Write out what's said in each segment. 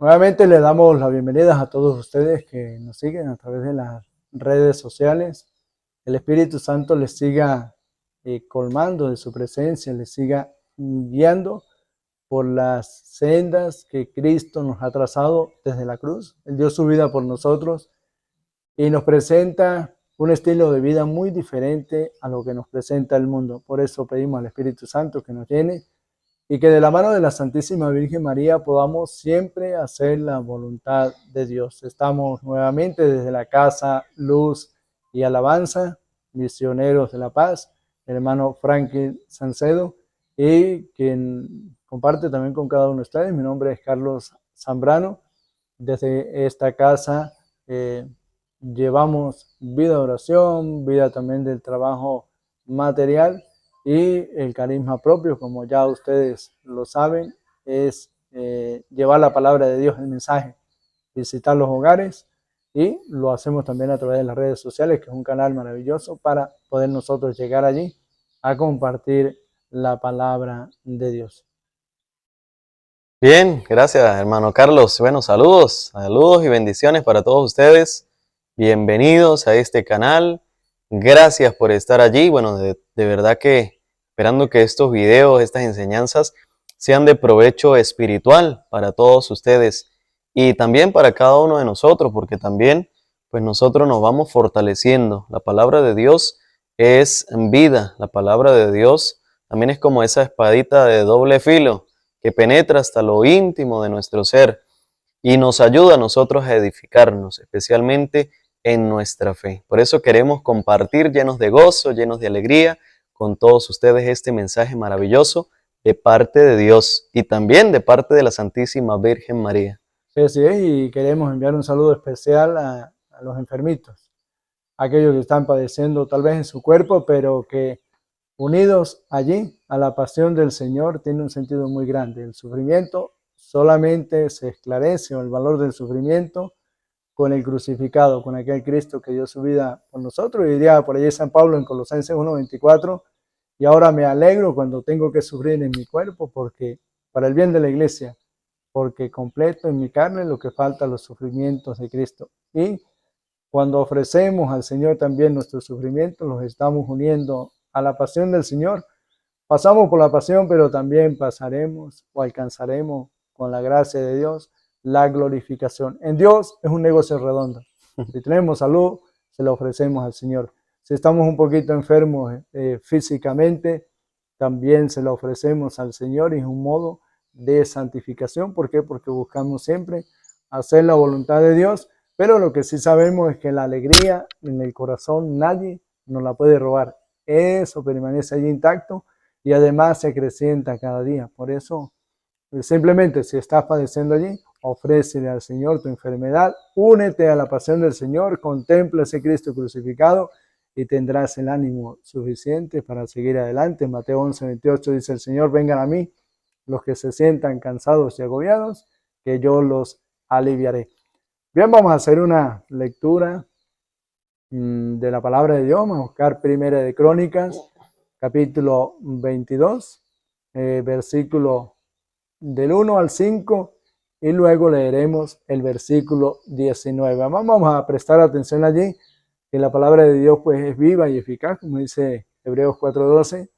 Nuevamente le damos las bienvenidas a todos ustedes que nos siguen a través de las redes sociales. El Espíritu Santo les siga colmando de su presencia, les siga guiando por las sendas que Cristo nos ha trazado desde la cruz. Él dio su vida por nosotros y nos presenta un estilo de vida muy diferente a lo que nos presenta el mundo. Por eso pedimos al Espíritu Santo que nos llene y que de la mano de la Santísima Virgen María podamos siempre hacer la voluntad de Dios. Estamos nuevamente desde la Casa Luz y Alabanza, Misioneros de la Paz, el hermano Franklin Sancedo, y quien comparte también con cada uno de ustedes. Mi nombre es Carlos Zambrano. Desde esta casa llevamos vida de oración, vida también del trabajo material, y el carisma propio, como ya ustedes lo saben, es llevar la palabra de Dios, el mensaje, visitar los hogares, y lo hacemos también a través de las redes sociales, que es un canal maravilloso para poder nosotros llegar allí a compartir la palabra de Dios. Bien, gracias hermano Carlos. Bueno, saludos y bendiciones para todos ustedes. Bienvenidos a este canal. Gracias por estar allí. Bueno, de verdad que esperando que estos videos, estas enseñanzas sean de provecho espiritual para todos ustedes y también para cada uno de nosotros, porque también pues nosotros nos vamos fortaleciendo. La palabra de Dios es vida. La palabra de Dios también es como esa espadita de doble filo que penetra hasta lo íntimo de nuestro ser y nos ayuda a nosotros a edificarnos, especialmente en nuestra fe. Por eso queremos compartir llenos de gozo, llenos de alegría, con todos ustedes este mensaje maravilloso de parte de Dios y también de parte de la Santísima Virgen María. Sí, así es, y queremos enviar un saludo especial a los enfermitos, aquellos que están padeciendo tal vez en su cuerpo, pero que unidos allí a la pasión del Señor tiene un sentido muy grande. El sufrimiento solamente se esclarece, o el valor del sufrimiento, con el crucificado, con aquel Cristo que dio su vida por nosotros. Y diría por allí San Pablo en Colosenses 1:24, y ahora me alegro cuando tengo que sufrir en mi cuerpo, porque para el bien de la iglesia, porque completo en mi carne lo que falta, los sufrimientos de Cristo. Y cuando ofrecemos al Señor también nuestros sufrimientos, los estamos uniendo a la pasión del Señor. Pasamos por la pasión, pero también pasaremos o alcanzaremos, con la gracia de Dios, la glorificación. En Dios es un negocio redondo. Si tenemos salud, se la ofrecemos al Señor. Si estamos un poquito enfermos físicamente, también se la ofrecemos al Señor, y es un modo de santificación. ¿Por qué? Porque buscamos siempre hacer la voluntad de Dios, pero lo que sí sabemos es que la alegría en el corazón nadie nos la puede robar. Eso permanece allí intacto y además se acrecienta cada día. Por eso, simplemente si estás padeciendo allí, ofrécele al Señor tu enfermedad, únete a la pasión del Señor, contempla ese Cristo crucificado y tendrás el ánimo suficiente para seguir adelante. Mateo 11:28 dice el Señor: vengan a mí los que se sientan cansados y agobiados, que yo los aliviaré. Bien, vamos a hacer una lectura de la palabra de Dios. Vamos a buscar Primera de Crónicas, capítulo 22, versículo del 1 al 5, y luego leeremos el versículo 19. Vamos a prestar atención allí, que la palabra de Dios pues es viva y eficaz, como dice Hebreos 4:12,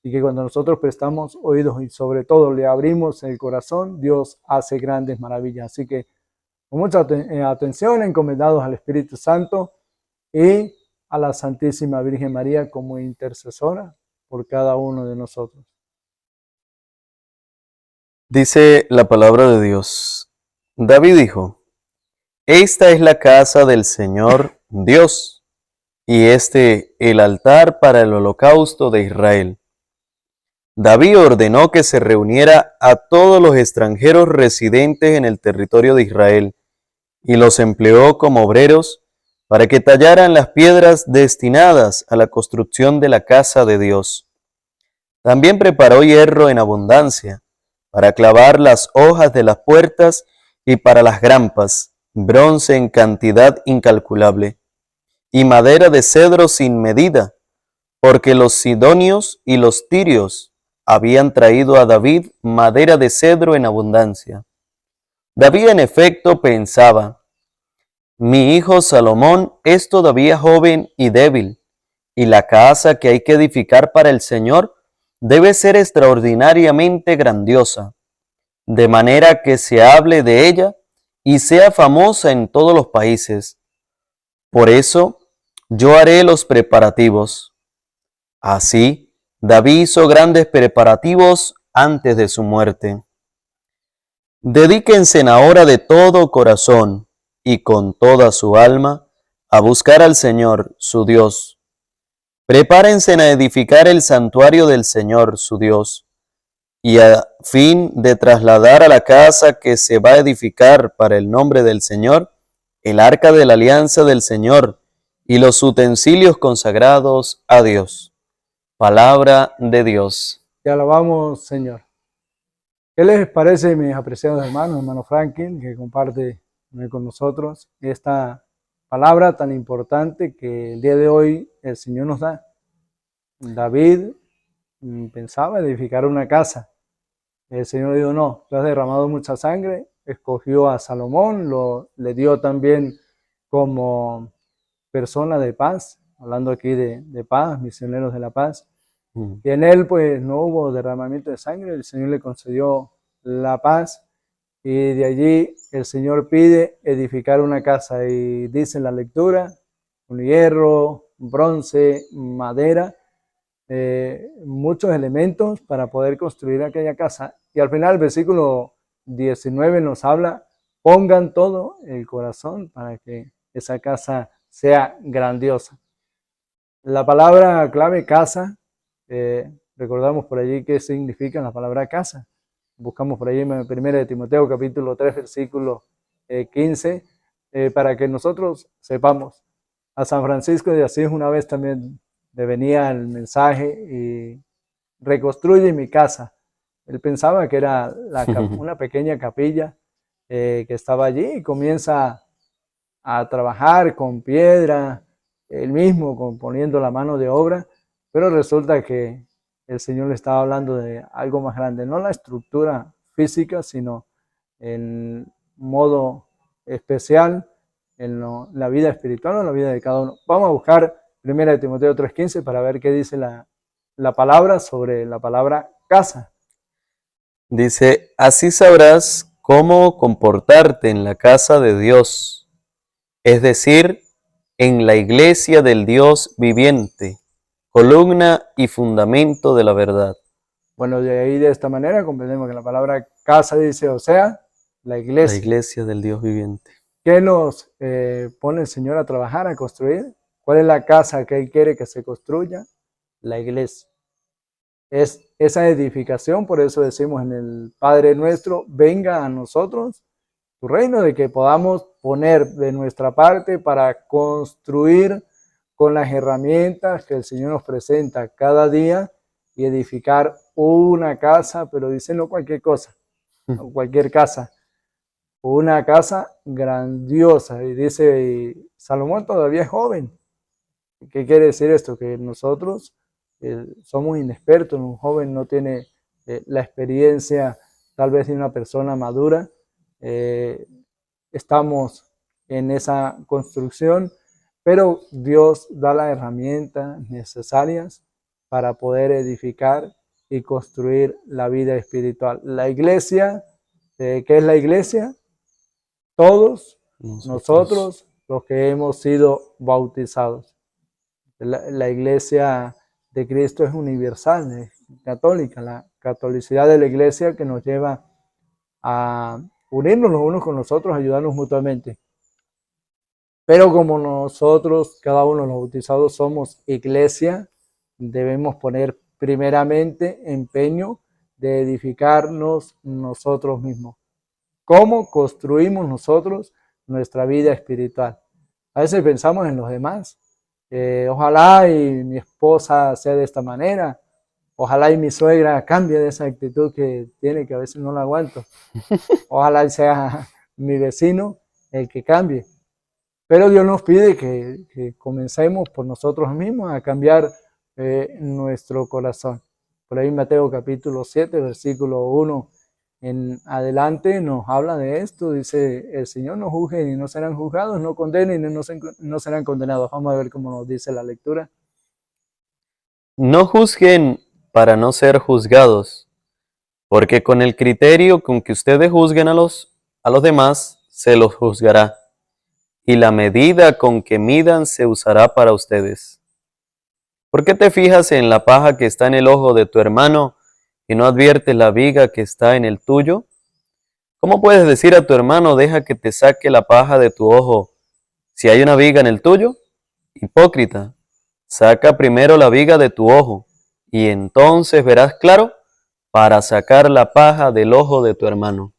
y que cuando nosotros prestamos oídos y sobre todo le abrimos el corazón, Dios hace grandes maravillas. Así que con mucha atención, encomendados al Espíritu Santo y a la Santísima Virgen María como intercesora por cada uno de nosotros. Dice la palabra de Dios. David dijo: esta es la casa del Señor Dios, y este el altar para el holocausto de Israel. David ordenó que se reuniera a todos los extranjeros residentes en el territorio de Israel, y los empleó como obreros para que tallaran las piedras destinadas a la construcción de la casa de Dios. También preparó hierro en abundancia para clavar las hojas de las puertas y para las grampas, bronce en cantidad incalculable, y madera de cedro sin medida, porque los sidonios y los tirios habían traído a David madera de cedro en abundancia. David en efecto pensaba: mi hijo Salomón es todavía joven y débil, y la casa que hay que edificar para el Señor debe ser extraordinariamente grandiosa, de manera que se hable de ella y sea famosa en todos los países. Por eso yo haré los preparativos. Así, David hizo grandes preparativos antes de su muerte. Dedíquense ahora de todo corazón y con toda su alma a buscar al Señor, su Dios. Prepárense a edificar el santuario del Señor, su Dios, y a fin de trasladar a la casa que se va a edificar para el nombre del Señor, el arca de la alianza del Señor y los utensilios consagrados a Dios. Palabra de Dios. Te alabamos, Señor. ¿Qué les parece, mis apreciados hermanos, hermano Franklin, que comparte con nosotros esta palabra tan importante que el día de hoy el Señor nos da? David pensaba edificar una casa. El Señor dijo: no, tú has derramado mucha sangre. Escogió a Salomón, le dio también como persona de paz, hablando aquí de paz, misioneros de la paz. Y en él pues no hubo derramamiento de sangre, el Señor le concedió la paz, y de allí el Señor pide edificar una casa, y dice en la lectura: con hierro, bronce, madera, muchos elementos para poder construir aquella casa. Y al final el versículo 19 nos habla: pongan todo el corazón para que esa casa sea grandiosa. La palabra clave casa, recordamos por allí qué significa la palabra casa. Buscamos por allí en 1 de Timoteo capítulo 3 versículo 15, para que nosotros sepamos. A San Francisco de Asís una vez también le venía el mensaje: y reconstruye mi casa. Él pensaba que era una pequeña capilla que estaba allí, y comienza a trabajar con piedra, él mismo poniendo la mano de obra, pero resulta que el Señor le estaba hablando de algo más grande, no la estructura física, sino en modo especial, en la vida espiritual o en la vida de cada uno. Vamos a buscar 1 Timoteo 3:15 para ver qué dice la palabra sobre la palabra casa. Dice: así sabrás cómo comportarte en la casa de Dios, es decir, en la iglesia del Dios viviente, columna y fundamento de la verdad. Bueno, de ahí de esta manera comprendemos que la palabra casa dice, o sea, la iglesia. La iglesia del Dios viviente. ¿Qué nos pone el Señor a trabajar, a construir? ¿Cuál es la casa que Él quiere que se construya? La iglesia. Es esa edificación, por eso decimos en el Padre Nuestro: venga a nosotros tu reino, de que podamos poner de nuestra parte para construir con las herramientas que el Señor nos presenta cada día y edificar una casa, pero dice no cualquier cosa, no cualquier casa, una casa grandiosa. Y dice, Salomón todavía es joven. ¿Qué quiere decir esto? Que nosotros somos inexpertos, un joven no tiene la experiencia tal vez de una persona madura. Estamos en esa construcción, pero Dios da las herramientas necesarias para poder edificar y construir la vida espiritual. La iglesia, ¿qué es la iglesia? Todos nosotros los que hemos sido bautizados. La iglesia de Cristo es universal, es católica, la catolicidad de la iglesia que nos lleva a unirnos los unos con los otros, ayudarnos mutuamente. Pero como nosotros, cada uno de los bautizados, somos iglesia, debemos poner primeramente empeño de edificarnos nosotros mismos. ¿Cómo construimos nosotros nuestra vida espiritual? A veces pensamos en los demás. Ojalá y mi esposa sea de esta manera. Ojalá y mi suegra cambie de esa actitud que tiene, que a veces no la aguanto. Ojalá sea mi vecino el que cambie. Pero Dios nos pide que comencemos por nosotros mismos a cambiar nuestro corazón. Por ahí Mateo capítulo 7, versículo 1 en adelante nos habla de esto. Dice, el Señor no juzgue y no serán juzgados, no condenen y no serán condenados. Vamos a ver cómo nos dice la lectura. No juzguen para no ser juzgados, porque con el criterio con que ustedes juzguen a los demás, se los juzgará, y la medida con que midan se usará para ustedes. ¿Por qué te fijas en la paja que está en el ojo de tu hermano y no adviertes la viga que está en el tuyo? ¿Cómo puedes decir a tu hermano, deja que te saque la paja de tu ojo, si hay una viga en el tuyo? Hipócrita, saca primero la viga de tu ojo, y entonces verás claro para sacar la paja del ojo de tu hermano.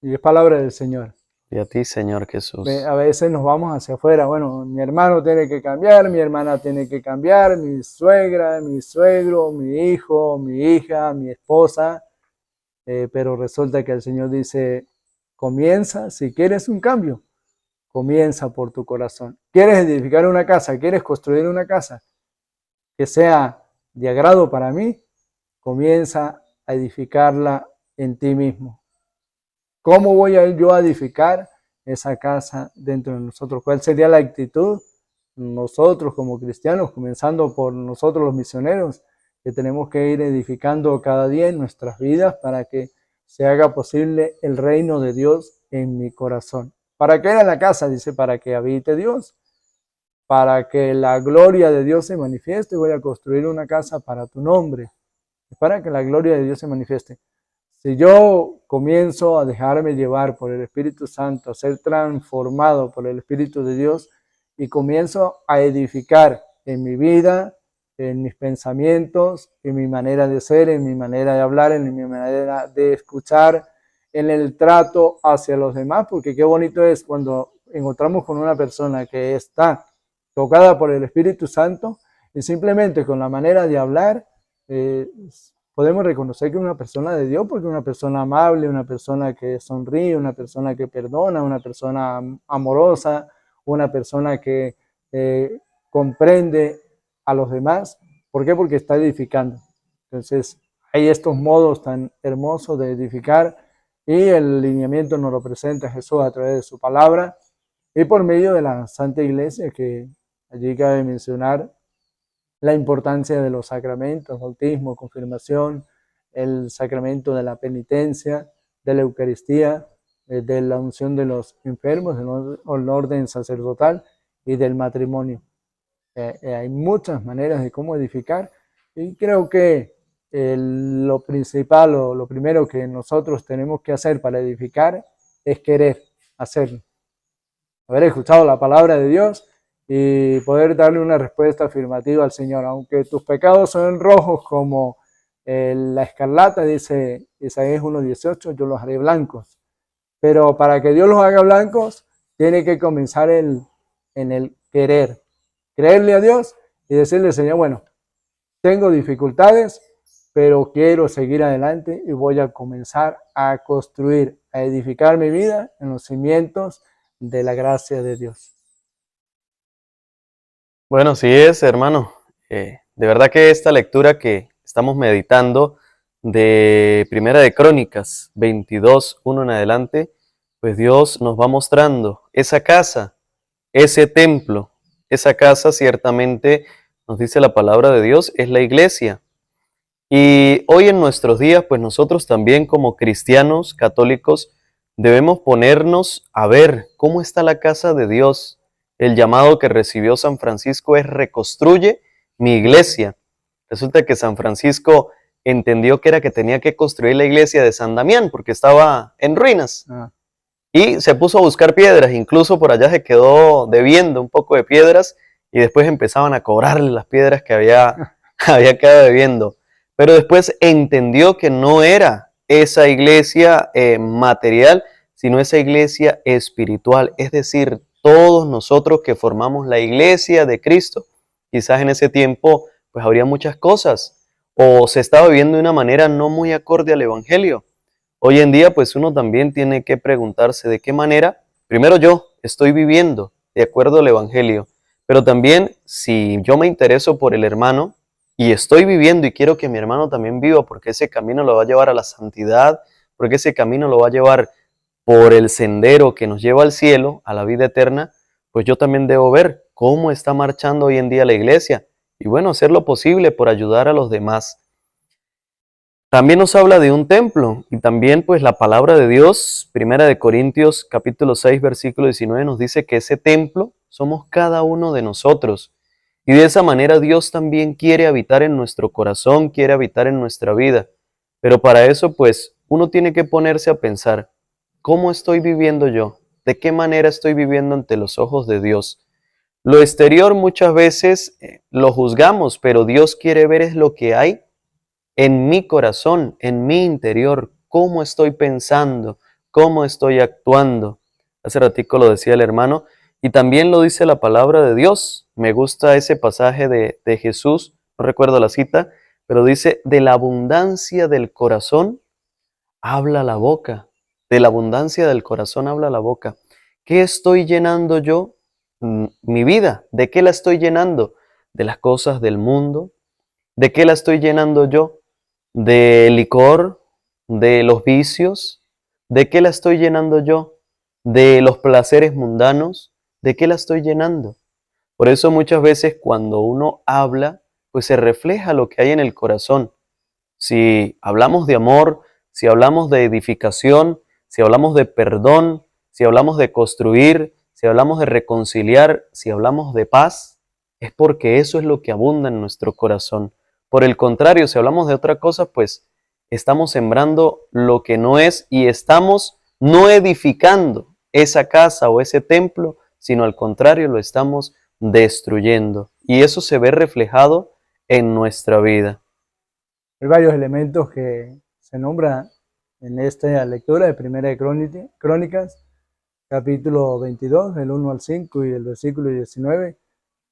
Y es palabra del Señor. Y a ti, Señor Jesús. A veces nos vamos hacia afuera. Bueno, mi hermano tiene que cambiar, mi hermana tiene que cambiar, mi suegra, mi suegro, mi hijo, mi hija, mi esposa. Pero resulta que el Señor dice, comienza, si quieres un cambio, comienza por tu corazón. ¿Quieres edificar una casa? ¿Quieres construir una casa que sea de agrado para mí? Comienza a edificarla en ti mismo. ¿Cómo voy yo a edificar esa casa dentro de nosotros? ¿Cuál sería la actitud? Nosotros como cristianos, comenzando por nosotros los misioneros, que tenemos que ir edificando cada día en nuestras vidas para que se haga posible el reino de Dios en mi corazón. ¿Para qué era la casa? Dice, para que habite Dios, para que la gloria de Dios se manifieste. Voy a construir una casa para tu nombre, para que la gloria de Dios se manifieste. Si yo comienzo a dejarme llevar por el Espíritu Santo, a ser transformado por el Espíritu de Dios y comienzo a edificar en mi vida, en mis pensamientos, en mi manera de ser, en mi manera de hablar, en mi manera de escuchar, en el trato hacia los demás, porque qué bonito es cuando encontramos con una persona que está tocada por el Espíritu Santo y simplemente con la manera de hablar, podemos reconocer que es una persona de Dios, porque es una persona amable, una persona que sonríe, una persona que perdona, una persona amorosa, una persona que comprende a los demás. ¿Por qué? Porque está edificando. Entonces, hay estos modos tan hermosos de edificar y el lineamiento nos lo presenta Jesús a través de su palabra y por medio de la Santa Iglesia, que allí cabe mencionar la importancia de los sacramentos, bautismo, confirmación, el sacramento de la penitencia, de la Eucaristía, de la unción de los enfermos, del orden sacerdotal y del matrimonio. Hay muchas maneras de cómo edificar y creo que lo principal o lo primero que nosotros tenemos que hacer para edificar es querer hacerlo. Haber escuchado la palabra de Dios y poder darle una respuesta afirmativa al Señor. Aunque tus pecados son rojos como la escarlata, dice Isaías 1:18, yo los haré blancos. Pero para que Dios los haga blancos, tiene que comenzar en el querer. Creerle a Dios y decirle, Señor, bueno, tengo dificultades, pero quiero seguir adelante y voy a comenzar a construir, a edificar mi vida en los cimientos de la gracia de Dios. Bueno, sí es, hermano. De verdad que esta lectura que estamos meditando de Primera de Crónicas 22, 1 en adelante, pues Dios nos va mostrando esa casa, ese templo. Esa casa ciertamente, nos dice la palabra de Dios, es la iglesia. Y hoy en nuestros días, pues nosotros también como cristianos católicos debemos ponernos a ver cómo está la casa de Dios. El llamado que recibió San Francisco es reconstruye mi iglesia. Resulta que San Francisco entendió que era que tenía que construir la iglesia de San Damián porque estaba en ruinas. Y se puso a buscar piedras, incluso por allá se quedó debiendo un poco de piedras y después empezaban a cobrarle las piedras que había quedado debiendo. Pero después entendió que no era esa iglesia material, sino esa iglesia espiritual, es decir, todos nosotros que formamos la iglesia de Cristo. Quizás en ese tiempo pues habría muchas cosas o se estaba viviendo de una manera no muy acorde al Evangelio. Hoy en día pues uno también tiene que preguntarse de qué manera, primero yo estoy viviendo de acuerdo al Evangelio, pero también si yo me intereso por el hermano y estoy viviendo y quiero que mi hermano también viva porque ese camino lo va a llevar a la santidad, porque ese camino lo va a llevar por el sendero que nos lleva al cielo, a la vida eterna, pues yo también debo ver cómo está marchando hoy en día la iglesia y bueno, hacer lo posible por ayudar a los demás. También nos habla de un templo y también pues la palabra de Dios, Primera de Corintios capítulo 6 versículo 19 nos dice que ese templo somos cada uno de nosotros. Y de esa manera Dios también quiere habitar en nuestro corazón, quiere habitar en nuestra vida. Pero para eso pues uno tiene que ponerse a pensar, ¿cómo estoy viviendo yo? ¿De qué manera estoy viviendo ante los ojos de Dios? Lo exterior muchas veces lo juzgamos, pero Dios quiere ver es lo que hay en mi corazón, en mi interior, cómo estoy pensando, cómo estoy actuando. Hace ratico lo decía el hermano, y también lo dice la palabra de Dios. Me gusta ese pasaje de Jesús, no recuerdo la cita, pero dice, de la abundancia del corazón habla la boca. De la abundancia del corazón habla la boca. ¿Qué estoy llenando yo? Mi vida. ¿De qué la estoy llenando? ¿De las cosas del mundo? ¿De qué la estoy llenando yo? ¿De licor? ¿De los vicios? ¿De qué la estoy llenando yo? ¿De los placeres mundanos? ¿De qué la estoy llenando? Por eso muchas veces cuando uno habla, pues se refleja lo que hay en el corazón. Si hablamos de amor, si hablamos de edificación, si hablamos de perdón, si hablamos de construir, si hablamos de reconciliar, si hablamos de paz, es porque eso es lo que abunda en nuestro corazón. Por el contrario, si hablamos de otra cosa, pues estamos sembrando lo que no es y estamos no edificando esa casa o ese templo, sino al contrario, lo estamos destruyendo. Y eso se ve reflejado en nuestra vida. Hay varios elementos que se nombran en esta lectura de Primera de Crónicas, capítulo 22, del 1 al 5 y el versículo 19.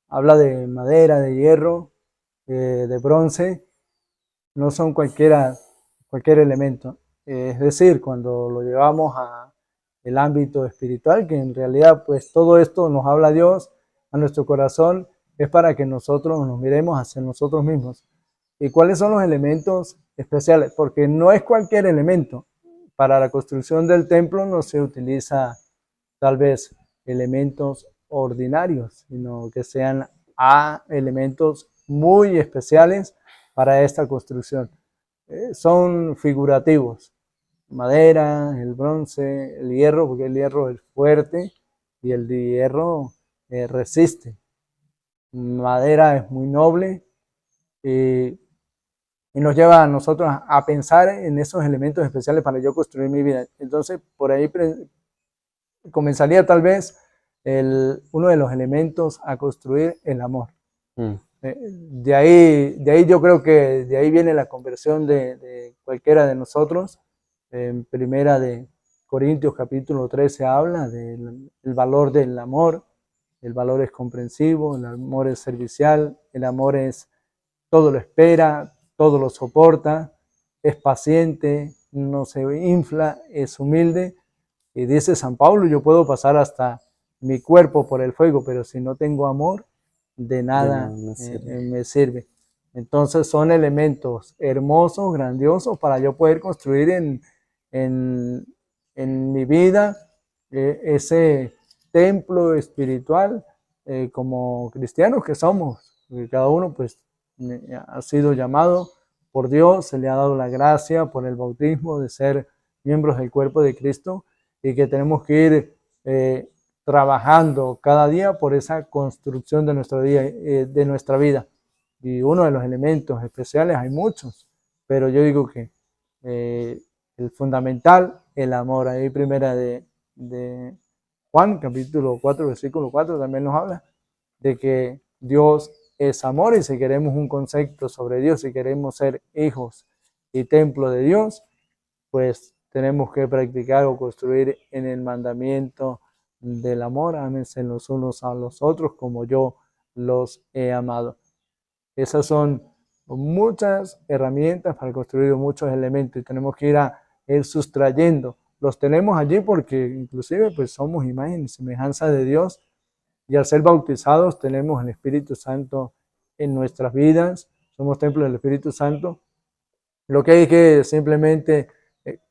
Habla de madera, de hierro, de bronce. No son cualquier elemento. Es decir, cuando lo llevamos a el ámbito espiritual, que en realidad pues todo esto nos habla Dios a nuestro corazón, es para que nosotros nos miremos hacia nosotros mismos. ¿Y cuáles son los elementos especiales? Porque no es cualquier elemento. Para la construcción del templo no se utiliza tal vez elementos ordinarios, sino que sean elementos muy especiales para esta construcción. Son figurativos. Madera, el bronce, el hierro, porque el hierro es fuerte y el hierro resiste. Madera es muy noble y nos lleva a nosotros a pensar en esos elementos especiales para yo construir mi vida. Entonces, por ahí comenzaría tal vez uno de los elementos a construir, el amor. De ahí yo creo que de ahí viene la conversión de cualquiera de nosotros. En Primera de Corintios capítulo 13 habla del valor del amor. El valor es comprensivo, el amor es servicial, el amor es todo lo espera, todo lo soporta, es paciente, no se infla, es humilde. Y dice San Pablo, yo puedo pasar hasta mi cuerpo por el fuego, pero si no tengo amor, de nada me sirve. Entonces son elementos hermosos, grandiosos, para yo poder construir en mi vida ese templo espiritual como cristianos que somos. Porque cada uno pues ha sido llamado por Dios, se le ha dado la gracia por el bautismo de ser miembros del cuerpo de Cristo, y que tenemos que ir trabajando cada día por esa construcción de nuestra vida. Y uno de los elementos especiales, hay muchos, pero yo digo que el fundamental, el amor. Ahí primera de Juan, capítulo 4, versículo 4, también nos habla de que Dios es amor, y si queremos un concepto sobre Dios, si queremos ser hijos y templo de Dios, pues tenemos que practicar o construir en el mandamiento del amor. Ámense los unos a los otros como yo los he amado. Esas son muchas herramientas para construir muchos elementos, y tenemos que ir sustrayendo. Los tenemos allí porque inclusive pues somos imagen y semejanza de Dios, y al ser bautizados tenemos el Espíritu Santo en nuestras vidas, somos templo del Espíritu Santo. Lo que hay que simplemente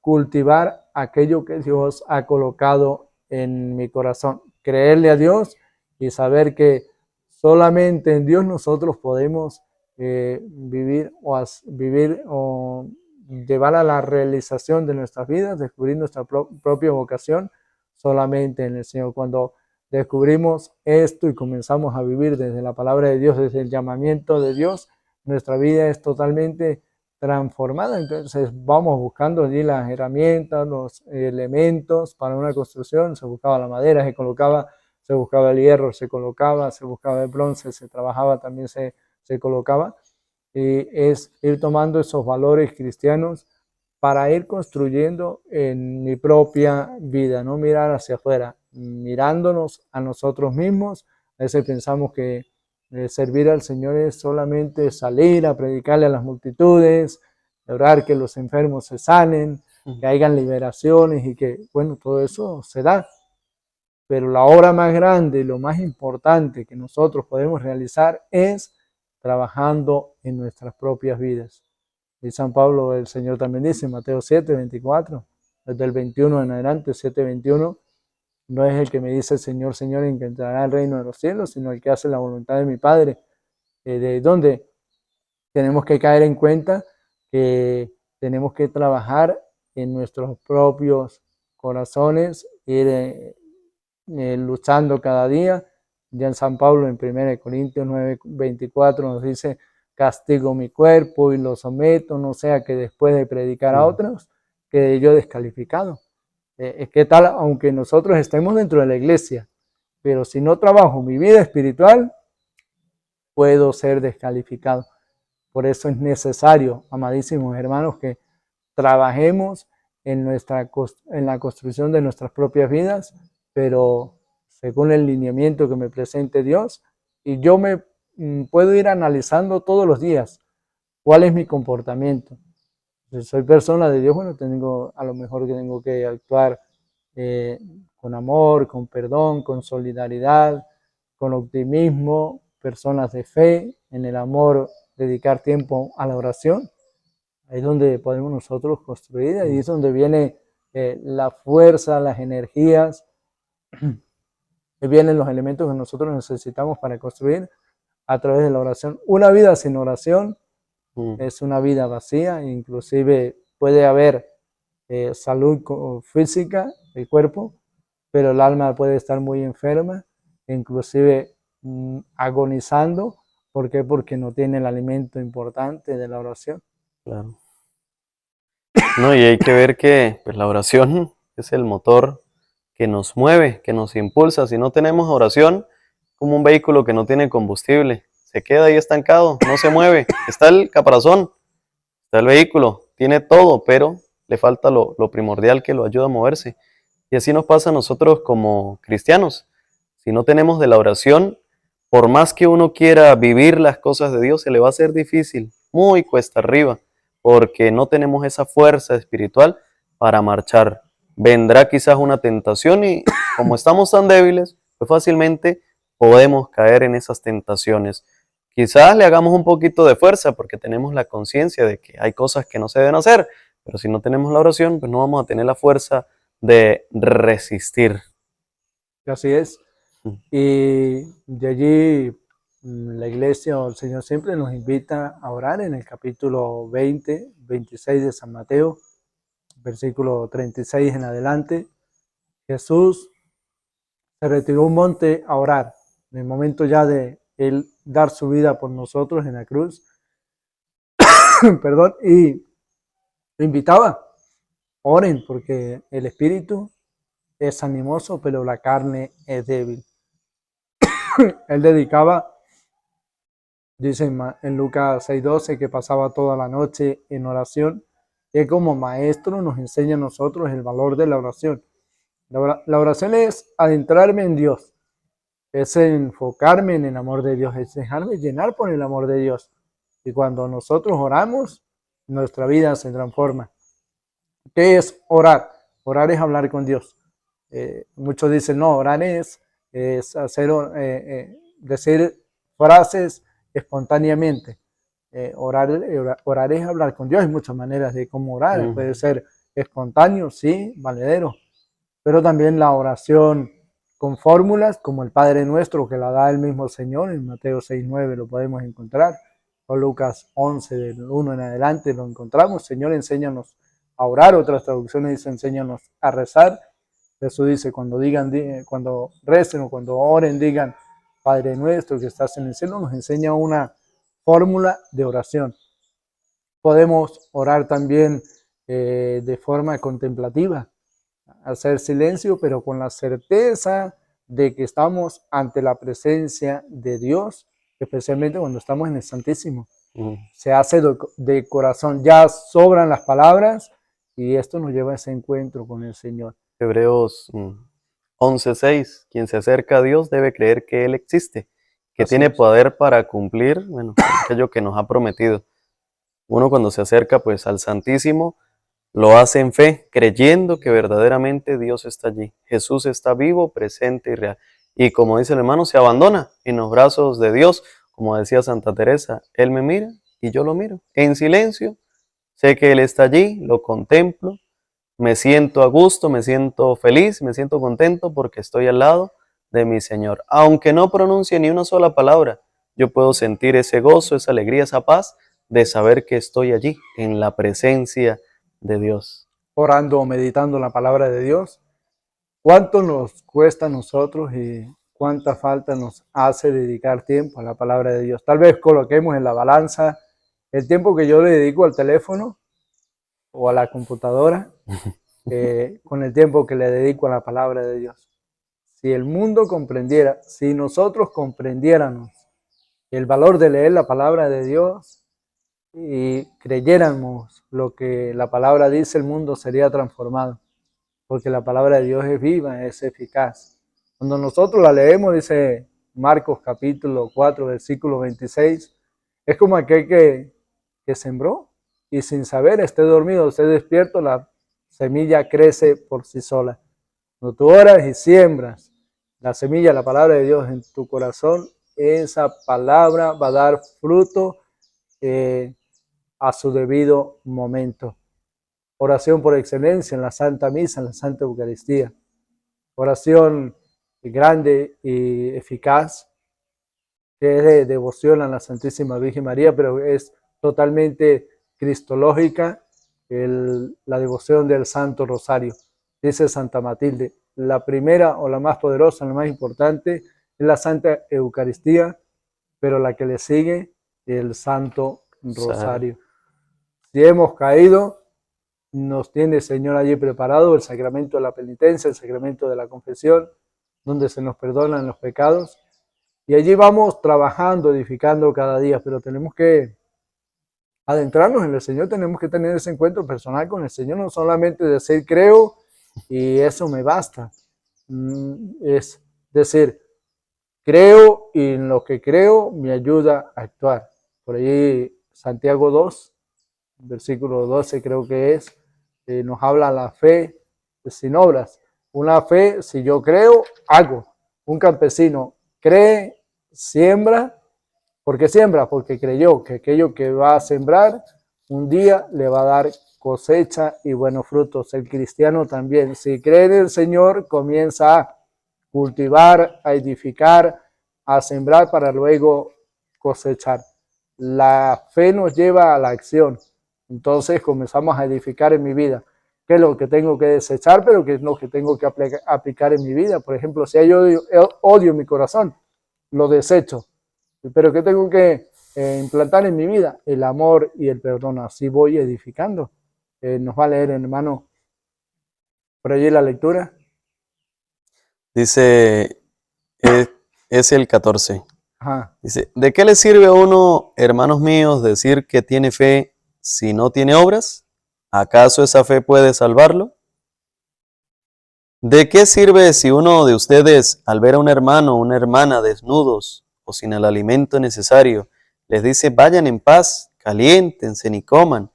cultivar aquello que Dios ha colocado en mi corazón. Creerle a Dios y saber que solamente en Dios nosotros podemos vivir o llevar a la realización de nuestras vidas, descubrir nuestra propia vocación solamente en el Señor. Cuando descubrimos esto y comenzamos a vivir desde la palabra de Dios, desde el llamamiento de Dios, nuestra vida es totalmente transformada. Entonces vamos buscando allí las herramientas, los elementos para una construcción. Se buscaba la madera, se buscaba el hierro, se buscaba el bronce, se trabajaba, también se colocaba. Y es ir tomando esos valores cristianos para ir construyendo en mi propia vida, no mirar hacia afuera, mirándonos a nosotros mismos. A veces pensamos que servir al Señor es solamente salir a predicarle a las multitudes, orar que los enfermos se sanen, que hayan liberaciones y que, bueno, todo eso se da. Pero la obra más grande y lo más importante que nosotros podemos realizar es trabajando en nuestras propias vidas. Y San Pablo, el Señor también dice en Mateo 7, 24, desde el 21 en adelante, 7, 21, no es el que me dice Señor, Señor, en que entrará al reino de los cielos, sino el que hace la voluntad de mi Padre. De donde tenemos que caer en cuenta que tenemos que trabajar en nuestros propios corazones, ir luchando cada día. Ya en San Pablo, en 1 Corintios 9, 24, nos dice, castigo mi cuerpo y lo someto, no sea que después de predicar a otros, quede yo descalificado. ¿Qué tal? Aunque nosotros estemos dentro de la iglesia, pero si no trabajo mi vida espiritual, puedo ser descalificado. Por eso es necesario, amadísimos hermanos, que trabajemos en la construcción de nuestras propias vidas, pero según el lineamiento que me presente Dios, y yo me puedo ir analizando todos los días cuál es mi comportamiento. Si soy persona de Dios, bueno, a lo mejor que tengo que actuar con amor, con perdón, con solidaridad, con optimismo, personas de fe, en el amor, dedicar tiempo a la oración. Ahí es donde podemos nosotros construir, ahí es donde viene la fuerza, las energías, vienen los elementos que nosotros necesitamos para construir a través de la oración. Una vida sin oración es una vida vacía, inclusive puede haber salud física del cuerpo, pero el alma puede estar muy enferma, inclusive agonizando. ¿Por qué? Porque no tiene el alimento importante de la oración. Claro. No, y hay que ver que pues, la oración es el motor que nos mueve, que nos impulsa. Si no tenemos oración, como un vehículo que no tiene combustible, se queda ahí estancado, no se mueve. Está el caparazón, está el vehículo, tiene todo, pero le falta lo primordial que lo ayuda a moverse. Y así nos pasa a nosotros como cristianos. Si no tenemos de la oración, por más que uno quiera vivir las cosas de Dios, se le va a hacer difícil, muy cuesta arriba, porque no tenemos esa fuerza espiritual para marchar. Vendrá quizás una tentación y como estamos tan débiles, pues fácilmente podemos caer en esas tentaciones. Quizás le hagamos un poquito de fuerza porque tenemos la conciencia de que hay cosas que no se deben hacer, pero si no tenemos la oración, pues no vamos a tener la fuerza de resistir. Así es. Y de allí la iglesia o el Señor siempre nos invita a orar en el capítulo 20, 26 de San Mateo, versículo 36 en adelante. Jesús se retiró a un monte a orar, en el momento ya de Él dar su vida por nosotros en la cruz, perdón, y lo invitaba, oren, porque el espíritu es animoso, pero la carne es débil. Él dedicaba, dice en Lucas 6:12, que pasaba toda la noche en oración, que como maestro nos enseña a nosotros el valor de la oración. La oración es adentrarme en Dios, es enfocarme en el amor de Dios, es dejarme llenar por el amor de Dios. Y cuando nosotros oramos, nuestra vida se transforma. ¿Qué es orar? Orar es hablar con Dios. Muchos dicen, no, orar es decir frases espontáneamente. Orar es hablar con Dios. Hay muchas maneras de cómo orar. Puede ser espontáneo, sí, valedero, pero también la oración con fórmulas como el Padre Nuestro que la da el mismo Señor, en Mateo 6:9 lo podemos encontrar, o Lucas 11 del 1 en adelante lo encontramos. Señor, enséñanos a orar. Otras traducciones dicen enséñanos a rezar. Jesús dice cuando recen o cuando oren digan Padre Nuestro que estás en el cielo. Nos enseña una fórmula de oración. Podemos orar también de forma contemplativa, hacer silencio, pero con la certeza de que estamos ante la presencia de Dios, especialmente cuando estamos en el Santísimo. Se hace de corazón, ya sobran las palabras y esto nos lleva a ese encuentro con el Señor. Hebreos 11:6, quien se acerca a Dios debe creer que Él existe, que Así tiene es. poder para cumplir, aquello que nos ha prometido. Uno cuando se acerca pues al Santísimo lo hace en fe, creyendo que verdaderamente Dios está allí. Jesús está vivo, presente y real. Y como dice el hermano, se abandona en los brazos de Dios. Como decía Santa Teresa, Él me mira y yo lo miro. En silencio, sé que Él está allí, lo contemplo, me siento a gusto, me siento feliz, me siento contento porque estoy al lado de mi Señor. Aunque no pronuncie ni una sola palabra, yo puedo sentir ese gozo, esa alegría, esa paz de saber que estoy allí, en la presencia de Dios. Orando o meditando la palabra de Dios, ¿cuánto nos cuesta a nosotros y cuánta falta nos hace dedicar tiempo a la palabra de Dios? Tal vez coloquemos en la balanza el tiempo que yo le dedico al teléfono o a la computadora con el tiempo que le dedico a la palabra de Dios. Si el mundo comprendiera, si nosotros comprendiéramos el valor de leer la palabra de Dios y creyéramos lo que la palabra dice, el mundo sería transformado, porque la palabra de Dios es viva, es eficaz. Cuando nosotros la leemos, dice Marcos capítulo 4, versículo 26, es como aquel que sembró y sin saber, esté dormido, esté despierto, la semilla crece por sí sola. Cuando tú oras y siembras la semilla, la palabra de Dios en tu corazón, esa palabra va a dar fruto a su debido momento. Oración por excelencia en la Santa Misa, en la Santa Eucaristía. Oración grande y eficaz, que es de devoción a la Santísima Virgen María, pero es totalmente cristológica, la devoción del Santo Rosario. Dice Santa Matilde, la primera o la más poderosa, la más importante, es la Santa Eucaristía, pero la que le sigue, el Santo Rosario. Si hemos caído, nos tiene el Señor allí preparado el sacramento de la penitencia, el sacramento de la confesión, donde se nos perdonan los pecados. Y allí vamos trabajando, edificando cada día, pero tenemos que adentrarnos en el Señor, tenemos que tener ese encuentro personal con el Señor, no solamente decir creo y eso me basta. Es decir, creo y en lo que creo me ayuda a actuar. Por ahí Santiago 2, versículo 12 creo que es, nos habla la fe sin obras. Una fe, si yo creo, hago. Un campesino cree, siembra. ¿Por qué siembra? Porque creyó que aquello que va a sembrar un día le va a dar cosecha y buenos frutos. El cristiano también, si cree en el Señor, comienza a cultivar, a edificar, a sembrar para luego cosechar. La fe nos lleva a la acción. Entonces comenzamos a edificar en mi vida. ¿Qué es lo que tengo que desechar, pero qué es lo que tengo que aplicar en mi vida? Por ejemplo, si hay odio en mi corazón, lo desecho. Pero ¿qué tengo que implantar en mi vida? El amor y el perdón. Así voy edificando. Nos va a leer, hermano, por allí la lectura. Dice, es el 14. Ajá. Dice, ¿de qué le sirve a uno, hermanos míos, decir que tiene fe si no tiene obras? ¿Acaso esa fe puede salvarlo? ¿De qué sirve si uno de ustedes, al ver a un hermano o una hermana desnudos o sin el alimento necesario, les dice, vayan en paz, caliéntense y coman,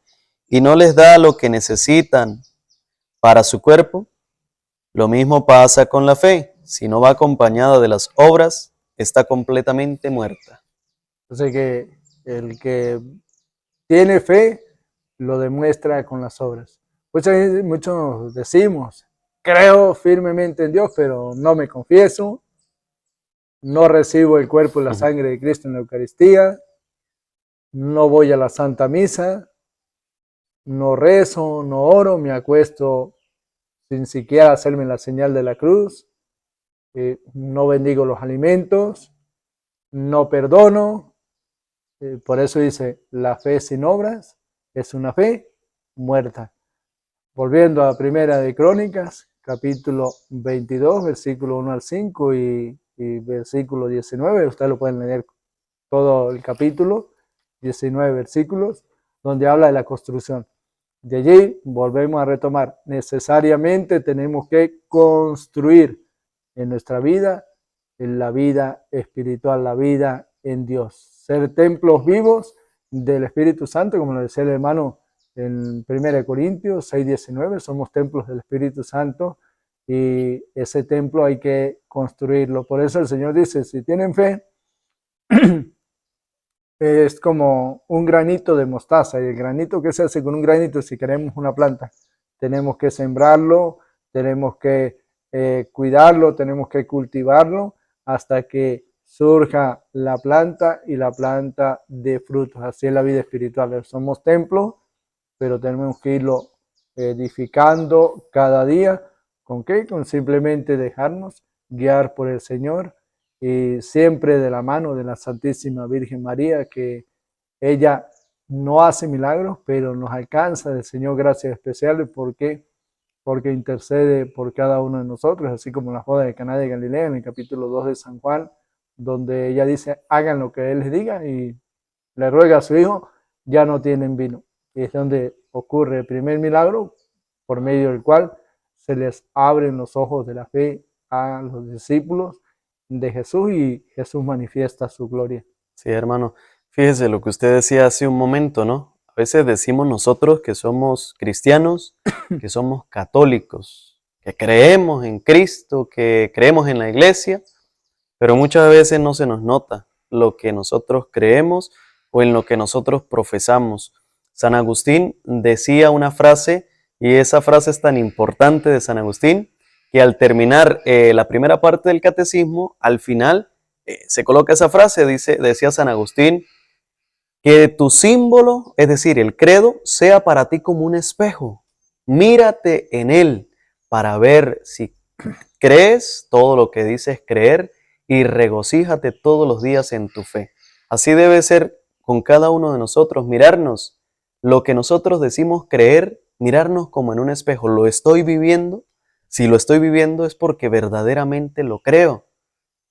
y no les da lo que necesitan para su cuerpo? Lo mismo pasa con la fe. Si no va acompañada de las obras, está completamente muerta. Entonces el que tiene fe lo demuestra con las obras. Muchos decimos, creo firmemente en Dios, pero no me confieso, no recibo el cuerpo y la sangre de Cristo en la Eucaristía, no voy a la Santa Misa, no rezo, no oro, me acuesto sin siquiera hacerme la señal de la cruz, no bendigo los alimentos, no perdono. Por eso dice, la fe sin obras es una fe muerta. Volviendo a Primera de Crónicas, capítulo 22, versículo 1 al 5 y versículo 19, ustedes lo pueden leer todo el capítulo, 19 versículos, donde habla de la construcción. De allí volvemos a retomar, necesariamente tenemos que construir en nuestra vida, en la vida espiritual, la vida en Dios, ser templos vivos del Espíritu Santo, como lo decía el hermano en 1 Corintios 6:19, somos templos del Espíritu Santo y ese templo hay que construirlo. Por eso el Señor dice, si tienen fe, es como un granito de mostaza. Y el granito, ¿qué se hace con un granito? Si queremos una planta, tenemos que sembrarlo, tenemos que cuidarlo, tenemos que cultivarlo hasta que surja la planta y la planta de frutos. Así es la vida espiritual. Somos templos, pero tenemos que irlo edificando cada día. ¿Con qué? Con simplemente dejarnos guiar por el Señor y siempre de la mano de la Santísima Virgen María, que ella no hace milagros, pero nos alcanza del Señor gracias especiales. ¿Por qué? Porque intercede por cada uno de nosotros, así como en la boda de Caná de Galilea, en el capítulo 2 de San Juan, donde ella dice, hagan lo que Él les diga, y le ruega a su hijo, ya no tienen vino. Y es donde ocurre el primer milagro, por medio del cual se les abren los ojos de la fe a los discípulos de Jesús y Jesús manifiesta su gloria. Sí, hermano, fíjese lo que usted decía hace un momento, ¿no? A veces decimos nosotros que somos cristianos, que somos católicos, que creemos en Cristo, que creemos en la iglesia, pero muchas veces no se nos nota lo que nosotros creemos o en lo que nosotros profesamos. San Agustín decía una frase, y esa frase es tan importante de San Agustín, que al terminar la primera parte del catecismo, al final se coloca esa frase, decía San Agustín, que tu símbolo, es decir, el credo, sea para ti como un espejo. Mírate en él para ver si crees todo lo que dices creer y regocíjate todos los días en tu fe. Así debe ser con cada uno de nosotros, mirarnos lo que nosotros decimos creer, mirarnos como en un espejo. ¿Lo estoy viviendo? Si lo estoy viviendo es porque verdaderamente lo creo.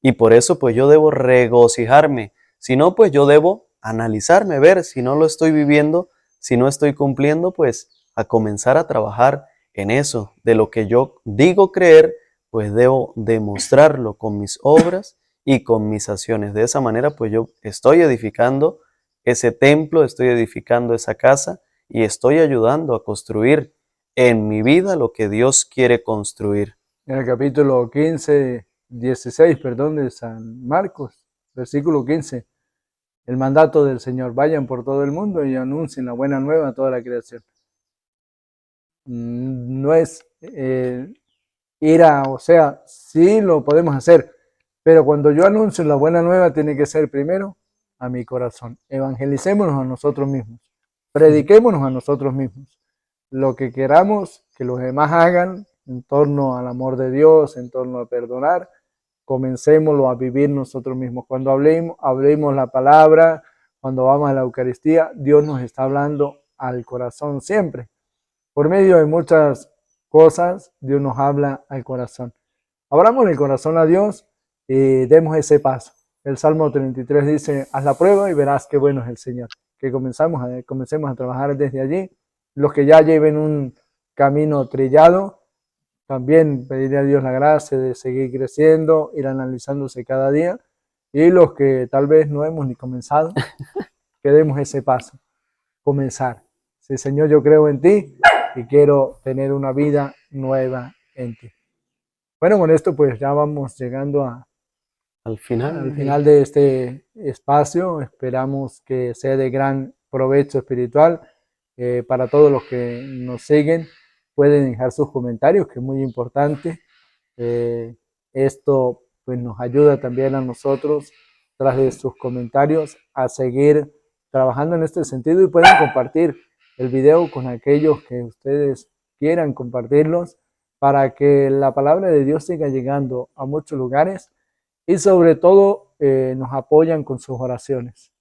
Y por eso pues yo debo regocijarme. Si no, pues yo debo analizarme, ver si no lo estoy viviendo, si no estoy cumpliendo, pues a comenzar a trabajar en eso. De lo que yo digo creer, pues debo demostrarlo con mis obras y con mis acciones. De esa manera, pues yo estoy edificando ese templo, estoy edificando esa casa y estoy ayudando a construir en mi vida lo que Dios quiere construir. En el capítulo 16, de San Marcos, versículo 15, el mandato del Señor, vayan por todo el mundo y anuncien la buena nueva a toda la creación. No es o sea, sí lo podemos hacer, pero cuando yo anuncio la buena nueva tiene que ser primero a mi corazón. Evangelicémonos a nosotros mismos, prediquémonos a nosotros mismos. Lo que queramos que los demás hagan en torno al amor de Dios, en torno a perdonar, comencémoslo a vivir nosotros mismos. Cuando hablemos la palabra, cuando vamos a la Eucaristía, Dios nos está hablando al corazón siempre. Por medio de muchas cosas, Dios nos habla al corazón. Abramos el corazón a Dios y demos ese paso. El Salmo 33 dice, haz la prueba y verás qué bueno es el Señor. Que comencemos a trabajar desde allí. Los que ya lleven un camino trillado, también pedirle a Dios la gracia de seguir creciendo, ir analizándose cada día. Y los que tal vez no hemos ni comenzado, que demos ese paso, comenzar. Sí, Señor, yo creo en ti y quiero tener una vida nueva en ti. Bueno, con esto pues ya vamos llegando al final de este espacio. Esperamos que sea de gran provecho espiritual para todos los que nos siguen. pueden dejar sus comentarios, que es muy importante. Esto pues nos ayuda también a nosotros, tras de sus comentarios, a seguir trabajando en este sentido, y pueden compartir el video con aquellos que ustedes quieran compartirlos para que la palabra de Dios siga llegando a muchos lugares, y sobre todo nos apoyan con sus oraciones.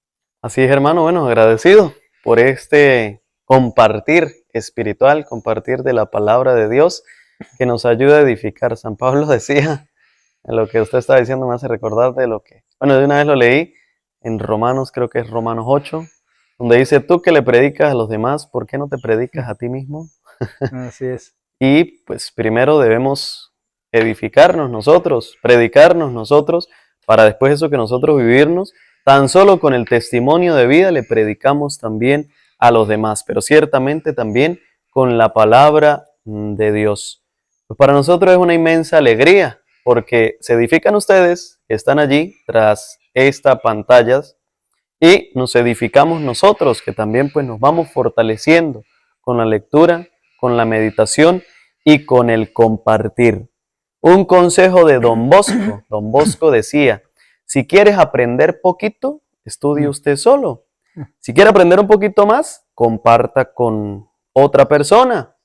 Así es, hermano, bueno, agradecido por este compartir espiritual, compartir de la palabra de Dios que nos ayuda a edificar. San Pablo decía, lo que usted está diciendo me hace recordar de lo que, bueno, de una vez lo leí en Romanos, creo que es Romanos 8, donde dice, tú que le predicas a los demás, ¿por qué no te predicas a ti mismo? Así es. Y pues primero debemos edificarnos nosotros, predicarnos nosotros, para después eso que nosotros vivirnos. Tan solo con el testimonio de vida le predicamos también a los demás, pero ciertamente también con la palabra de Dios. Pues para nosotros es una inmensa alegría, porque se edifican ustedes que están allí tras estas pantallas, y nos edificamos nosotros, que también pues nos vamos fortaleciendo con la lectura, con la meditación y con el compartir. Un consejo de Don Bosco. Don Bosco decía, si quieres aprender poquito, estudie usted solo. Si quiere aprender un poquito más, comparta con otra persona.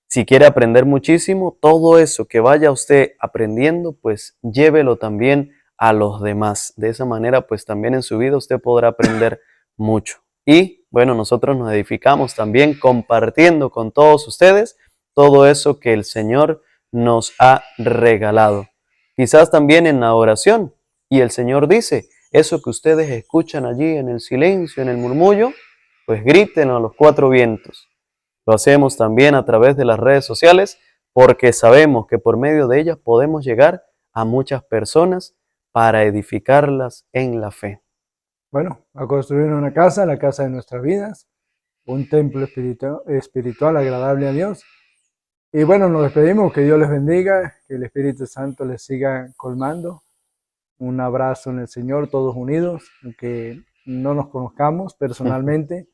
Si quiere aprender muchísimo, todo eso que vaya usted aprendiendo, pues llévelo también a los demás. De esa manera, pues también en su vida usted podrá aprender mucho. Y bueno, nosotros nos edificamos también compartiendo con todos ustedes todo eso que el Señor nos ha regalado. Quizás también en la oración. Y el Señor dice, eso que ustedes escuchan allí en el silencio, en el murmullo, pues grítenlo a los cuatro vientos. Lo hacemos también a través de las redes sociales, porque sabemos que por medio de ellas podemos llegar a muchas personas para edificarlas en la fe. Bueno, a construir una casa, la casa de nuestras vidas, un templo espiritual agradable a Dios. Y bueno, nos despedimos, que Dios les bendiga, que el Espíritu Santo les siga colmando. Un abrazo en el Señor, todos unidos, aunque no nos conozcamos personalmente,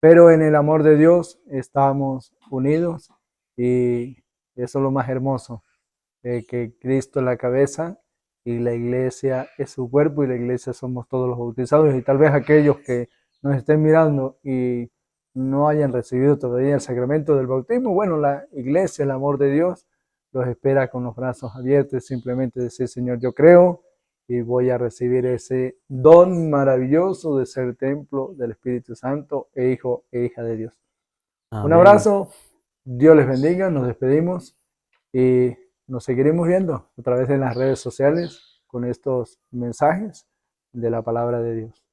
pero en el amor de Dios estamos unidos, y eso es lo más hermoso, que Cristo es la cabeza y la iglesia es su cuerpo, y la iglesia somos todos los bautizados. Y tal vez aquellos que nos estén mirando y no hayan recibido todavía el sacramento del bautismo, bueno, la iglesia, el amor de Dios, los espera con los brazos abiertos. Simplemente decir, Señor, yo creo y voy a recibir ese don maravilloso de ser templo del Espíritu Santo e hijo e hija de Dios. Amén. Un abrazo, Dios les bendiga, nos despedimos y nos seguiremos viendo a través de las redes sociales con estos mensajes de la palabra de Dios.